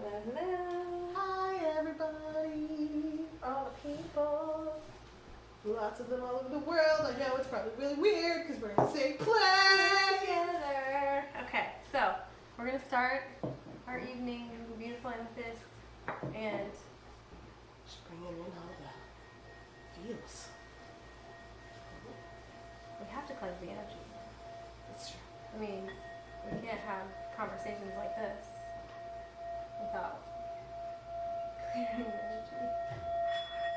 Hello. Hi, everybody. All the people. Lots of them all over the world. I know it's probably really weird because we're in the same place. Together. Okay, so we're going to start our evening in beautiful amethyst and Just bringing in all the feels. we have to cleanse the energy. That's true. I mean, we can't have conversations like this without clearing the energy.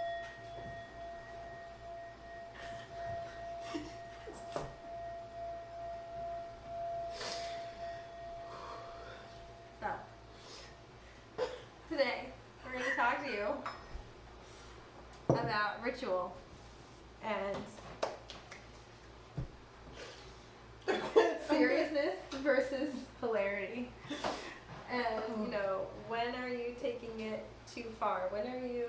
So, today we're going to talk to you about ritual and seriousness versus hilarity. And, you know, when are you taking it too far? When are you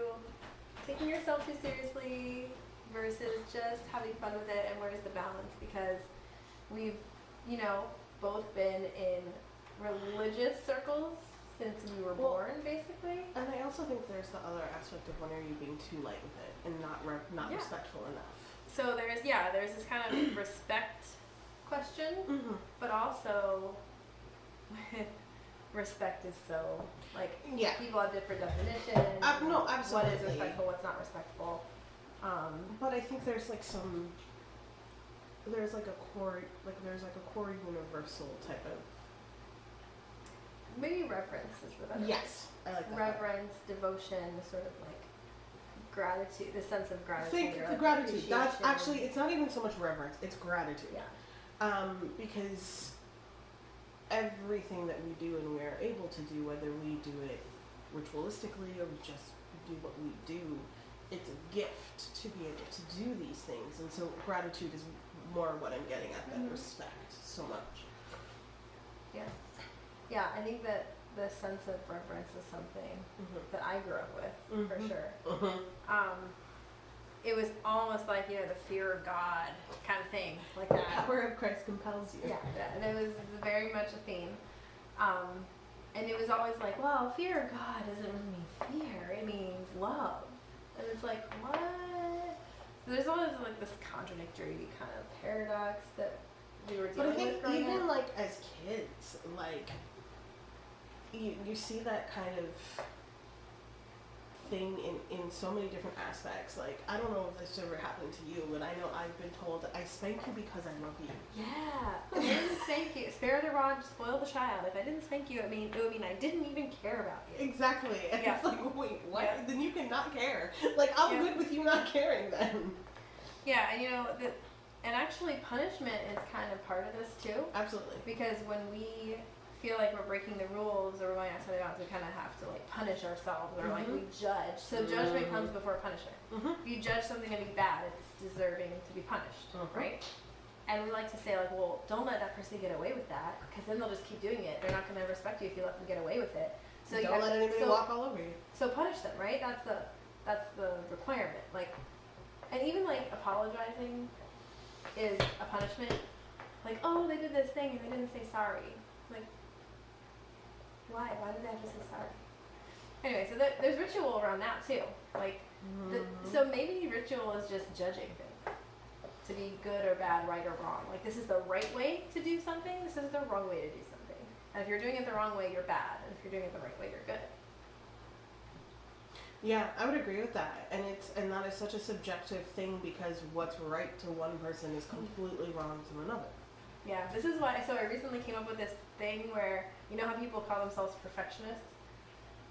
taking yourself too seriously versus just having fun with it, and where's the balance? Because we've, you know, both been in religious circles since we were born, basically. And I also think there's the other aspect of when are you being too light with it and not Yeah. respectful enough. So there's this kind of respect question, Mm-hmm. but also respect is so, like, Yeah. people have different definitions. No, What absolutely. is respectful, what's not respectful. But I think there's like there's like a core universal type of. Maybe reverence is the better word. Yes, I like that. Reverence, devotion, sort of like gratitude, the sense of gratitude. Think or, the like, gratitude. That's appreciation. actually, it's not even so much reverence, it's gratitude. Yeah. Because everything that we do and we are able to do, whether we do it ritualistically or we just do what we do, it's a gift to be able to do these things. And so gratitude is more what I'm getting at than Mhm. respect so much. Yeah. Yeah, I think that the sense of reverence is something that I grew up with, for Mhm. sure. Mm-hmm. It was almost like, you know, the fear of God kind of thing, like The that. power of Christ compels you. Yeah, and it was very much a theme. And it was always like, well, fear of God doesn't really mean fear, it means love. And it's like, what? So there's always like this contradictory kind of paradox that we were But dealing I think with growing even up. like as kids, like you see that kind of thing in so many different aspects. Like, I don't know if this ever happened to you, but I know I've been told I spank you because I love you. Yeah, I didn't spank you. Spare the rod, spoil the child. If I didn't spank you, it would mean I didn't even care about you. Exactly. And Yeah. it's like, wait, what? Yeah. Then you cannot care. Like, I'm Yeah. good with you not caring then. Yeah, and you know, and actually punishment is kind of part of this too. Absolutely. Because when we feel like we're breaking the rules or we're going outside the bounds, we kind of have to like punish ourselves, or like we judge. So judgment comes before punishment. If you judge something to be bad, it's deserving to be punished, right? And we like to say like, well, don't let that person get away with that, because then they'll just keep doing it. They're not going to respect you if you let them get away with it. So Don't let anybody walk all over you. So punish them, right? That's the requirement. Like, and even like apologizing is a punishment. Like, oh, they did this thing and they didn't say sorry. It's like, why? Why did they have to say sorry? Anyway, so there's ritual around that too. Like, so maybe ritual is just judging things to be good or bad, right or wrong. Like, this is the right way to do something. This is the wrong way to do something. And if you're doing it the wrong way, you're bad. And if you're doing it the right way, you're good. Yeah, I would agree with that. And that is such a subjective thing, because what's right to one person is completely wrong to another. Yeah, this is why, so I recently came up with this thing where, you know how people call themselves perfectionists,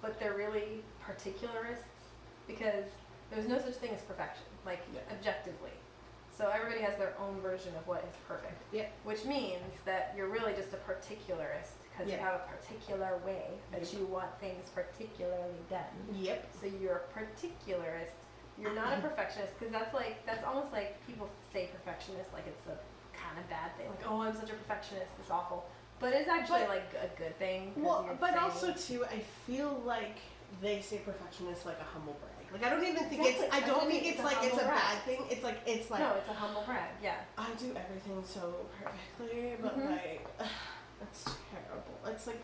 but they're really particularists, because there's no such thing as perfection, like objectively. So everybody has their own version of what is perfect. Yep. Which means that you're really just a particularist, because you have a particular way that you want things particularly done. Yep. So you're a particularist. You're not a perfectionist, because that's almost like people say perfectionist like it's a kind of bad thing. Like, oh, I'm such a perfectionist, it's awful. But it's actually like a good thing. Well, but also too, I feel like they say perfectionist like a humble brag. Like, I don't even think Exactly. I don't think it's like it's a brag. bad thing. It's like No, it's a humble brag. Yeah. I do everything so perfectly, but like That's terrible. It's like,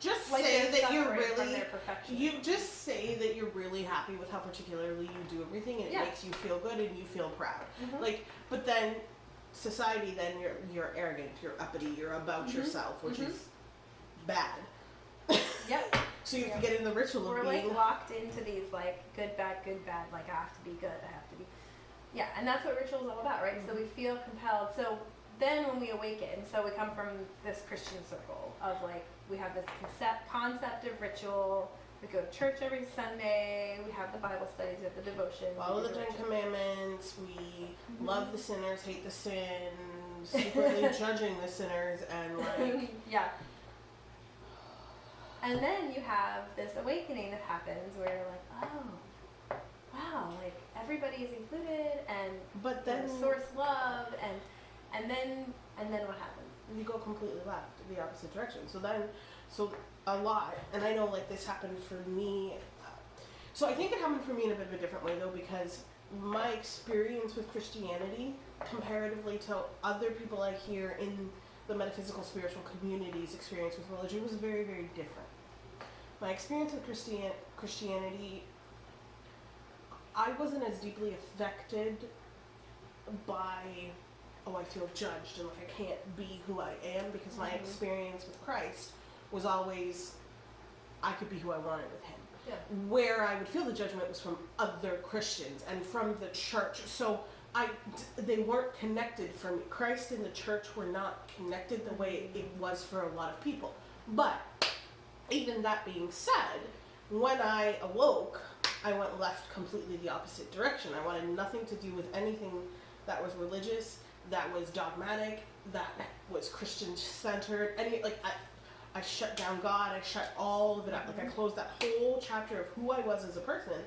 just like say they're that you're suffering from really, their perfection. you just say that you're really happy with how particularly you do everything, and it Yeah. makes you feel good and you feel proud. Mhm. Like, but then society, then you're arrogant, you're uppity, you're about yourself, which is bad. Yep. So you have to get in the ritual We're of being like locked into these like good, bad, like I have to be good, I have to be. Yeah, and that's what ritual is all about, right? So we feel compelled. So then when we awaken, so we come from this Christian circle of like, we have this concept of ritual. We go to church every Sunday. We have the Bible studies, we have the devotion. follow the Ten Commandments. We love the sinners, hate the sin, secretly judging the sinners, and like yeah. And then you have this awakening that happens where you're like, oh, wow, like everybody is included, and but then source love, and then what happens? you go completely left, the opposite direction. So a lot, and I know like this happened for me. So I think it happened for me in a bit of a different way though, because my experience with Christianity, comparatively to other people I hear in the metaphysical spiritual community's experience with religion, was very, very different. My experience with Christianity, I wasn't as deeply affected by, I feel judged and like I can't be who I am, because my experience with Christ was always, I could be who I wanted with him. Yeah. Where I would feel the judgment was from other Christians and from the church. So they weren't connected for me. Christ and the church were not connected the way it was for a lot of people. But even that being said, when I awoke, I went left completely the opposite direction. I wanted nothing to do with anything that was religious, that was dogmatic, that was Christian centered. I shut down God. I shut all of it out. Like I closed that whole chapter of who I was as a person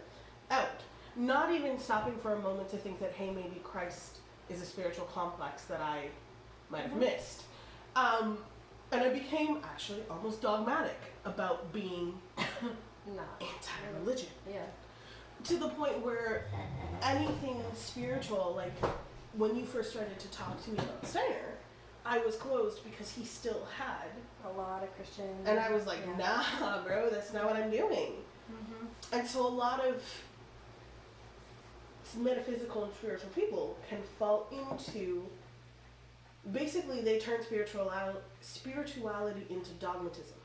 out. Not even stopping for a moment to think that, hey, maybe Christ is a spiritual complex that I might have missed. And I became actually almost dogmatic about being anti-religion. Yeah. To the point where anything spiritual, like when you first started to talk to me about Steiner, I was closed because he still had a lot of Christians. And I was like, nah, bro, that's not what I'm doing. And so a lot of metaphysical and spiritual people can fall into, basically they turn spirituality into dogmatism.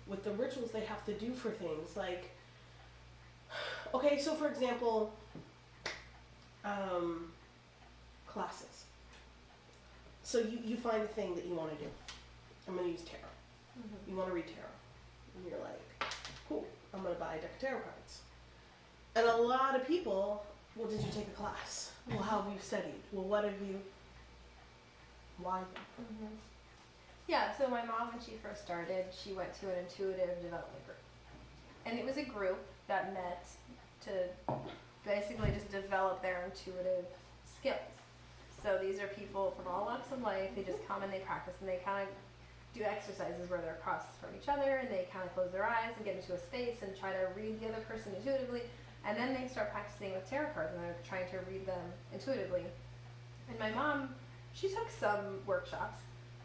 With the rituals they have to do for things like, okay, so for example, classes. So you find a thing that you want to do. I'm going to use tarot. You want to read tarot. And you're like, cool, I'm going to buy a deck of tarot cards. And a lot of people, well, did you take a class? Well, how have you studied? Well, what have you, why? Yeah, so my mom, when she first started, she went to an intuitive development group. And it was a group that met to basically just develop their intuitive skills. So these are people from all walks of life. They just come and they practice, and they kind of do exercises where they're across from each other, and they kind of close their eyes and get into a space and try to read the other person intuitively. And then they start practicing with tarot cards, and they're trying to read them intuitively. And my mom, she took some workshops,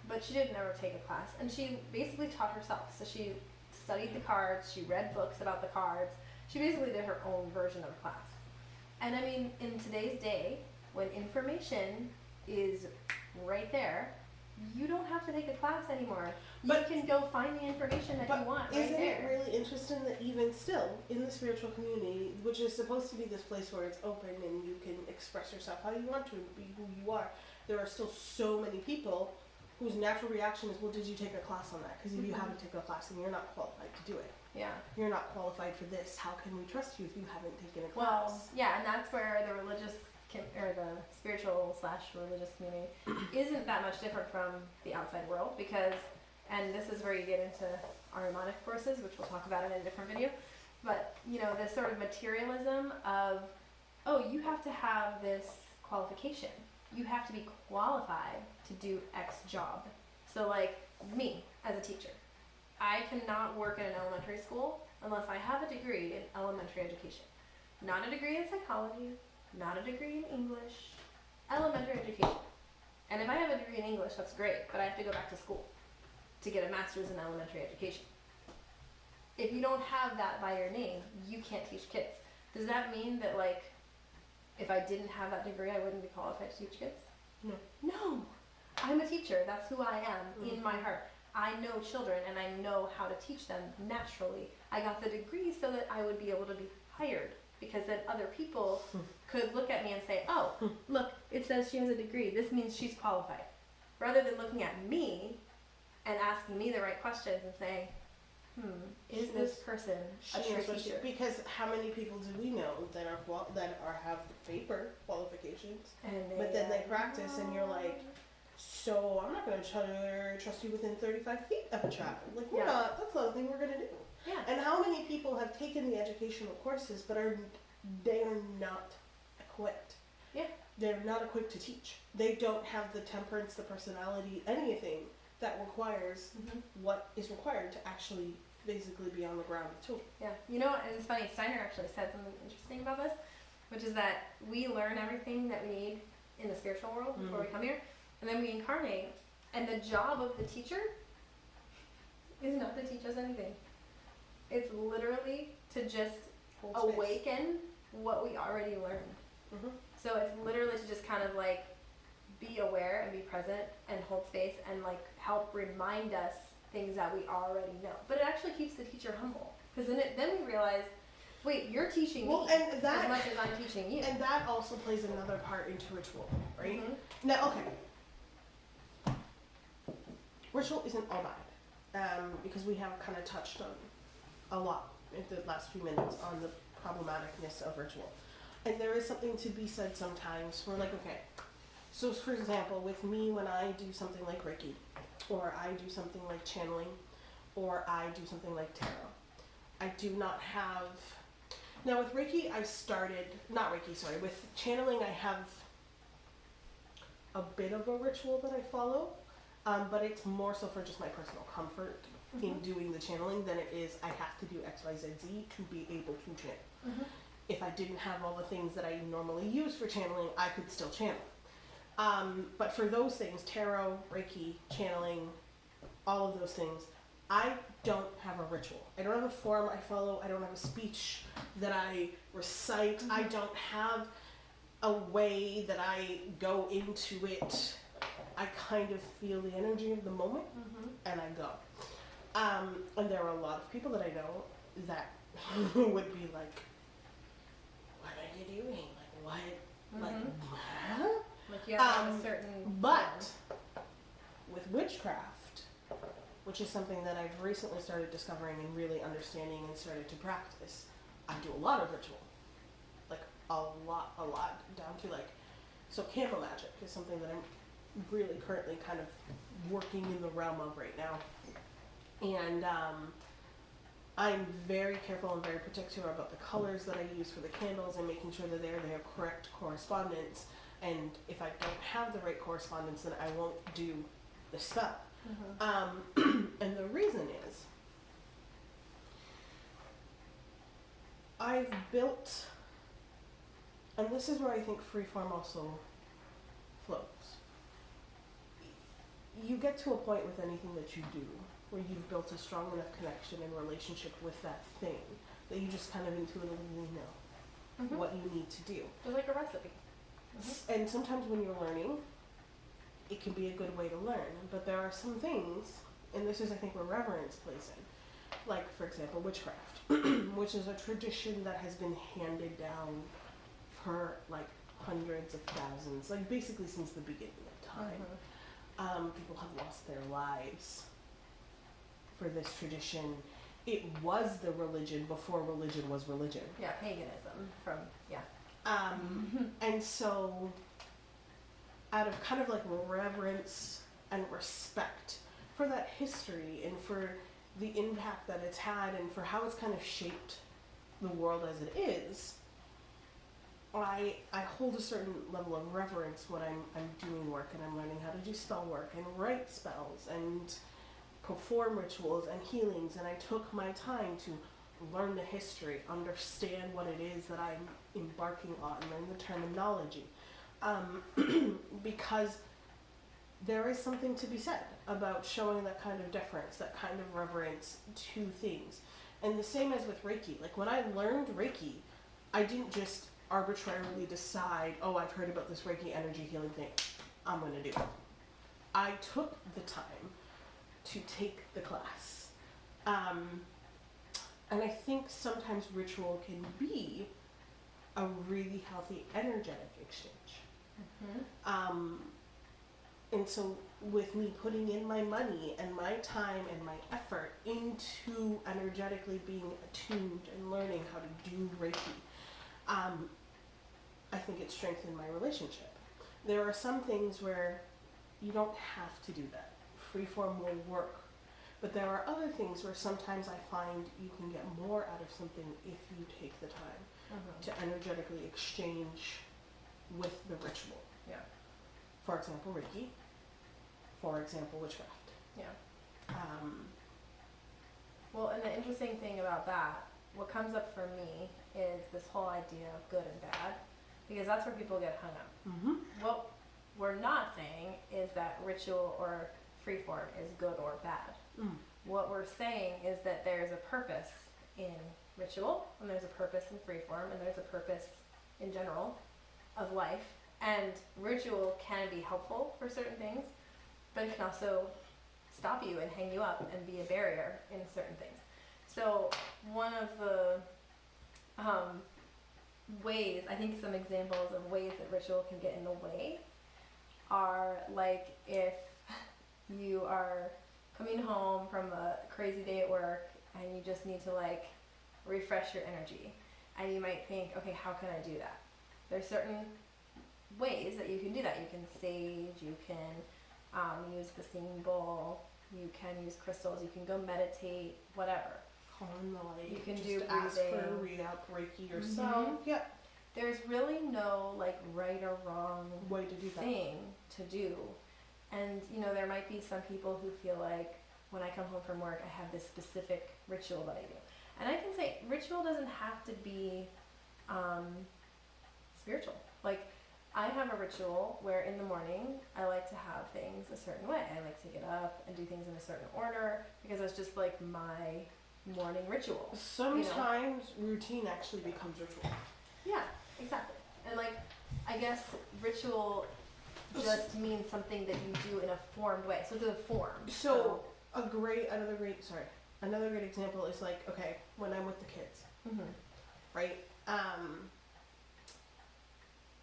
but she didn't ever take a class. And she basically taught herself. So she studied the cards, she read books about the cards. She basically did her own version of a class. And I mean, in today's day, when information is right there, you don't have to take a class anymore. But you can go find the information that you want right there. Isn't it really interesting that even still, in the spiritual community, which is supposed to be this place where it's open and you can express yourself how you want to and be who you are, there are still so many people whose natural reaction is, well, did you take a class on that? Because if you haven't taken a class, then you're not qualified to do it. Yeah. You're not qualified for this. How can we trust you if you haven't taken a class? Well, yeah, and that's where the religious or the spiritual / religious community isn't that much different from the outside world, because, and this is where you get into our mnemonic courses, which we'll talk about in a different video, but you know, this sort of materialism of, oh, you have to have this qualification, you have to be qualified to do X job. So like me as a teacher, I cannot work in an elementary school unless I have a degree in elementary education, not a degree in psychology, not a degree in English, elementary education. And if I have a degree in English, that's great, but I have to go back to school. to get a master's in elementary education. If you don't have that by your name, you can't teach kids. Does that mean that, like, if I didn't have that degree, I wouldn't be qualified to teach kids? No. No. I'm a teacher. That's who I am in my heart. I know children and I know how to teach them naturally. I got the degree so that I would be able to be hired, because then other people could look at me and say, oh, look, it says she has a degree. This means she's qualified. Rather than looking at me and asking me the right questions and saying, is this person a true teacher? Because how many people do we know that are have paper qualifications, but then they practice, and you're like, so I'm not going to trust you within 35 feet of a child. Like, we're not. That's not the thing we're going to do. Yeah. And how many people have taken the educational courses, but they are not equipped? Yeah. They're not equipped to teach. They don't have the temperance, the personality, anything that requires what is required to actually basically be on the ground with children. Yeah. You know what? And it's funny, Steiner actually said something interesting about this, which is that we learn everything that we need in the spiritual world before we come here, and then we incarnate, and the job of the teacher is not to teach us anything. It's literally to just awaken what we already learned. So it's literally to just kind of like be aware and be present and hold space and like help remind us things that we already know. But it actually keeps the teacher humble, because then we realize, wait, you're teaching me as much as I'm teaching you. And that also plays another part into ritual, right? Now, okay, ritual isn't all bad, because we have kind of touched on a lot in the last few minutes on the problematicness of ritual. And there is something to be said sometimes for, like, okay, so for example, with me, when I do something like Reiki, or I do something like channeling, or I do something like tarot, I do not have, now with Reiki, I've started, not Reiki, sorry, with channeling, I have a bit of a ritual that I follow, but it's more so for just my personal comfort in doing the channeling than it is I have to do X, Y, Z, Z to be able to channel. If I didn't have all the things that I normally use for channeling, I could still channel. But for those things, tarot, Reiki, channeling, all of those things, I don't have a ritual. I don't have a form I follow. I don't have a speech that I recite. I don't have a way that I go into it. I kind of feel the energy of the moment, and I go. And there are a lot of people that I know that would be like, what are you doing? Like, what? Like, huh? Like you have a certain... But with witchcraft, which is something that I've recently started discovering and really understanding and started to practice, I do a lot of ritual. Like, a lot, down to like, so candle magic is something that I'm really currently kind of working in the realm of right now. And I'm very careful and very particular about the colors that I use for the candles and making sure that they have correct correspondence. And if I don't have the right correspondence, then I won't do the spell. And the reason is, I've built, and this is where I think freeform also flows. You get to a point with anything that you do where you've built a strong enough connection and relationship with that thing that you just kind of intuitively know what you need to do. It's like a recipe. And sometimes when you're learning, it can be a good way to learn. But there are some things, and this is I think where reverence plays in, like for example witchcraft, which is a tradition that has been handed down for like hundreds of thousands, like basically since the beginning of time. People have lost their lives for this tradition. It was the religion before religion was religion. Yeah, paganism from, and so out of kind of like reverence and respect for that history and for the impact that it's had and for how it's kind of shaped the world as it is, I hold a certain level of reverence when I'm doing work and I'm learning how to do spell work and write spells and perform rituals and healings, and I took my time to learn the history, understand what it is that I'm embarking on, learn the terminology, because there is something to be said about showing that kind of deference, that kind of reverence to things. And the same as with Reiki. Like when I learned Reiki, I didn't just arbitrarily decide, oh, I've heard about this Reiki energy healing thing, I'm going to do it. I took the time to take the class. And I think sometimes ritual can be a really healthy energetic exchange. And so with me putting in my money and my time and my effort into energetically being attuned and learning how to do Reiki, I think it strengthened my relationship. There are some things where you don't have to do that. Freeform will work. But there are other things where sometimes I find you can get more out of something if you take the time to energetically exchange with the ritual. Yeah. For example, Reiki. For example, witchcraft. Yeah. Well, and the interesting thing about that, what comes up for me is this whole idea of good and bad, because that's where people get hung up. What we're not saying is that ritual or freeform is good or bad. What we're saying is that there's a purpose in ritual, and there's a purpose in freeform, and there's a purpose in general of life. And ritual can be helpful for certain things, but it can also stop you and hang you up and be a barrier in certain things. So one of the ways, I think some examples of ways that ritual can get in the way are like if you are coming home from a crazy day at work and you just need to like refresh your energy, and you might think, okay, how can I do that? There's certain ways that you can do that. You can sage, you can use the singing bowl, you can use crystals, you can go meditate, whatever. Call in the light. You can just do ask breathing. for a read-out Reiki yourself. Yep. There's really no like right or wrong Way to do that. thing to do. And you know, there might be some people who feel like when I come home from work I have this specific ritual that I do. And I can say ritual doesn't have to be spiritual. Like I have a ritual where in the morning I like to have things a certain way. I like to get up and do things in a certain order because it's just like my morning ritual. Sometimes routine actually becomes ritual. Yeah, exactly. And like, I guess ritual just means something that you do in a formed way. So it's a form. So another great example is like, okay, when I'm with the kids, right?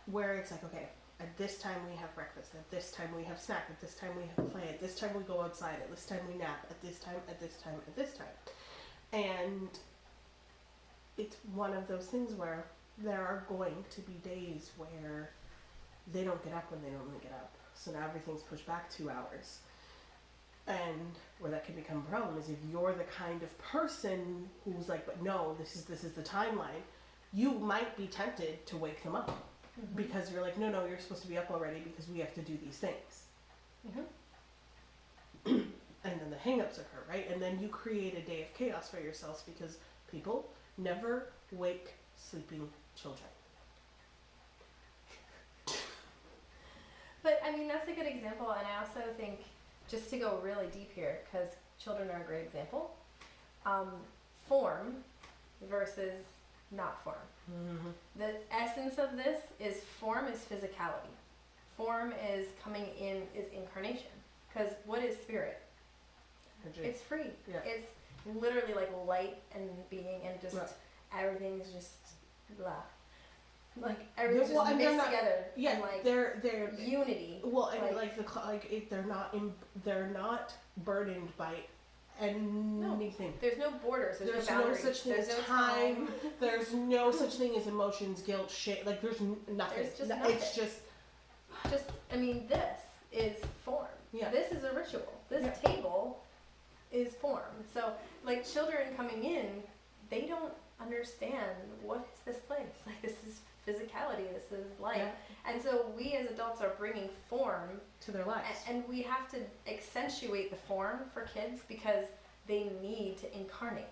Where it's like, okay, at this time we have breakfast, at this time we have snack, at this time we have play, at this time we go outside, at this time we nap, at this time, at this time, at this time. And it's one of those things where there are going to be days where they don't get up when they normally get up. So now everything's pushed back 2 hours. And where that can become a problem is if you're the kind of person who's like, but no, this is the timeline, you might be tempted to wake them up. Because you're like, no, you're supposed to be up already because we have to do these things. And then the hang-ups occur, right? And then you create a day of chaos for yourselves because people never wake sleeping children. But I mean, that's a good example. And I also think, just to go really deep here, because children are a great example, form versus not form. The essence of this is form is physicality. Form is coming in, is incarnation. Because what is spirit? Energy. It's free. Yeah. It's literally like light and being and just everything's just blah. Like everything's just mixed together. Yeah, and like they're unity. Well, and they're not burdened by anything. There's no borders. There's no no boundaries. such thing there's as no time. There's no such thing as emotions, guilt, shame. Like there's nothing. There's just nothing. It's just. I mean, this is form. Yeah. This is a ritual. This table is form. So, like children coming in, they don't understand what is this place. Like this is physicality. This is life. Yeah. And so we as adults are bringing form To their lives. and we have to accentuate the form for kids because they need to incarnate.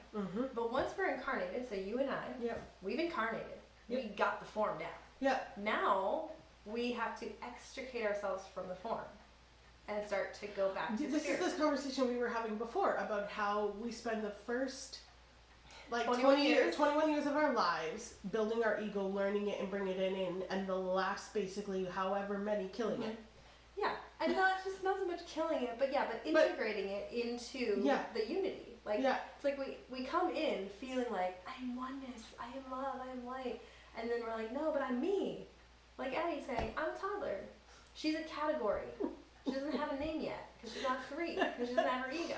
But once we're incarnated, so you and I, we've incarnated. We got the form down. Yeah. Now we have to extricate ourselves from the form. and start to go back to This spirit. is this conversation we were having before about how we spend the first 21 years. 21 years of our lives building our ego, learning it and bringing it in, and the last basically however many killing it. Yeah, and not so much killing it, but integrating it into the unity. Like it's like we come in feeling like I'm oneness, I am love, I am light, and then we're like, no, but I'm me. Like Addie's saying, I'm a toddler. She's a category. She doesn't have a name yet because she's not 3. Because she doesn't have her ego.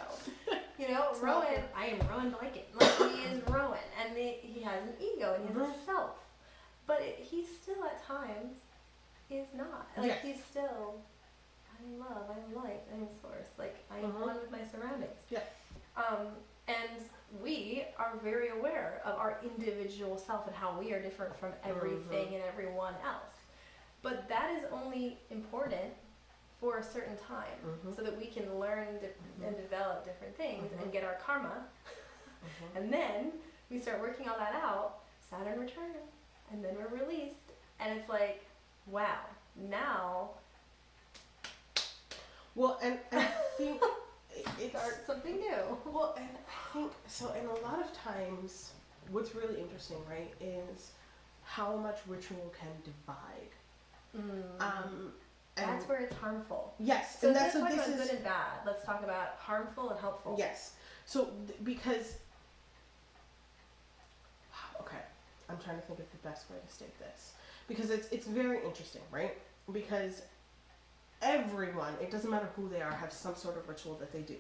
You know, Rowan. I am Rowan Blanket. Like he is Rowan, and he has an ego and he has a self, but he still at times is not. Like he's still. I'm love, I'm light, I'm source, like I'm one with my surroundings. Yeah. And we are very aware of our individual self and how we are different from everything and everyone else. But that is only important for a certain time so that we can learn and develop different things and get our karma. And then we start working all that out, Saturn returns, and then we're released. And it's like, wow, now... Well, and I think it's start something new. Well, and I think so. And a lot of times, what's really interesting, right, is how much ritual can divide. That's where it's harmful. Yes, so and that's let's what talk this about is. good and bad. Let's talk about harmful and helpful. Yes. So because, okay, I'm trying to think of the best way to state this because it's very interesting, right? Because everyone, it doesn't matter who they are, have some sort of ritual that they do.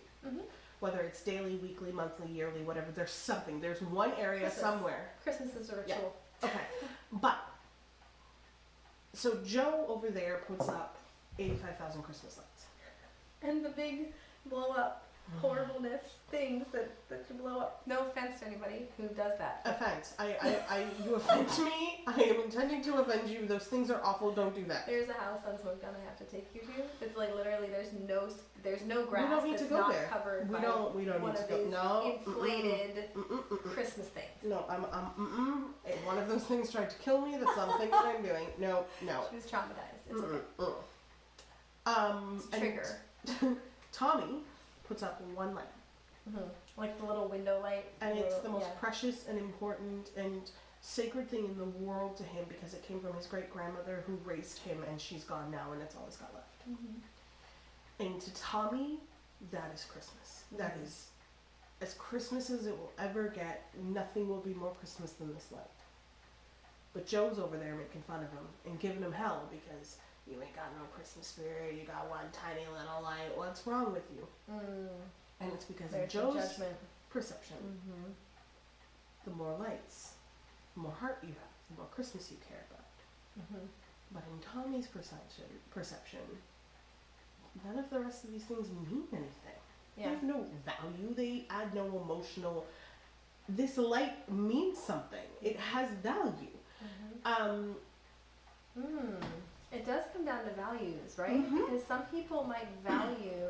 Whether it's daily, weekly, monthly, yearly, whatever, there's something. There's one area somewhere. Christmas is a ritual. Yeah. Okay. But, so Joe over there puts up 85,000 Christmas lights. And the big blow up horribleness things that you blow up. No offense to anybody who does that. Offense. You offend me. I am intending to offend you. Those things are awful. Don't do that. There's a house on Smoke Gun I have to take you to. It's like literally there's no grass. We don't need that's to go not there. covered We by don't need one to of go. these No. inflated Christmas things. No, If one of those things tried to kill me, that's not a thing that I'm doing. No. She was traumatized. It's okay. It's a trigger. Tommy puts up one light. Like the little window light. And it's the most precious and important and sacred thing in the world to him because it came from his great grandmother who raised him and she's gone now and it's all he's got left. And to Tommy, that is Christmas. That is as Christmas as it will ever get. Nothing will be more Christmas than this light. But Joe's over there making fun of him and giving him hell because you ain't got no Christmas spirit, you got one tiny little light, what's wrong with you? And it's because There's of Joe's judgment. perception. The more lights, the more heart you have, the more Christmas you care about. But in Tommy's perception, none of the rest of these things mean anything. They have no value, they add no emotional... This light means something. It has value. It does come down to values, right? Because some people might value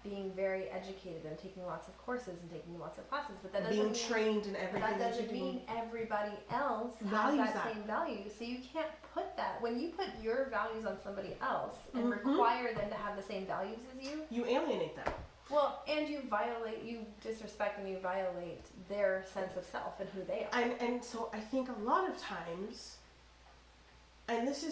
being very educated and taking lots of courses and taking lots of classes, but that doesn't being mean, trained in everything that that doesn't you do. mean everybody else Values has that that. same value. So you can't put that when you put your values on somebody else and require them to have the same values as you. You alienate them. Well, and you disrespect and you violate their sense of self and who they are. And so I think a lot of times, and this is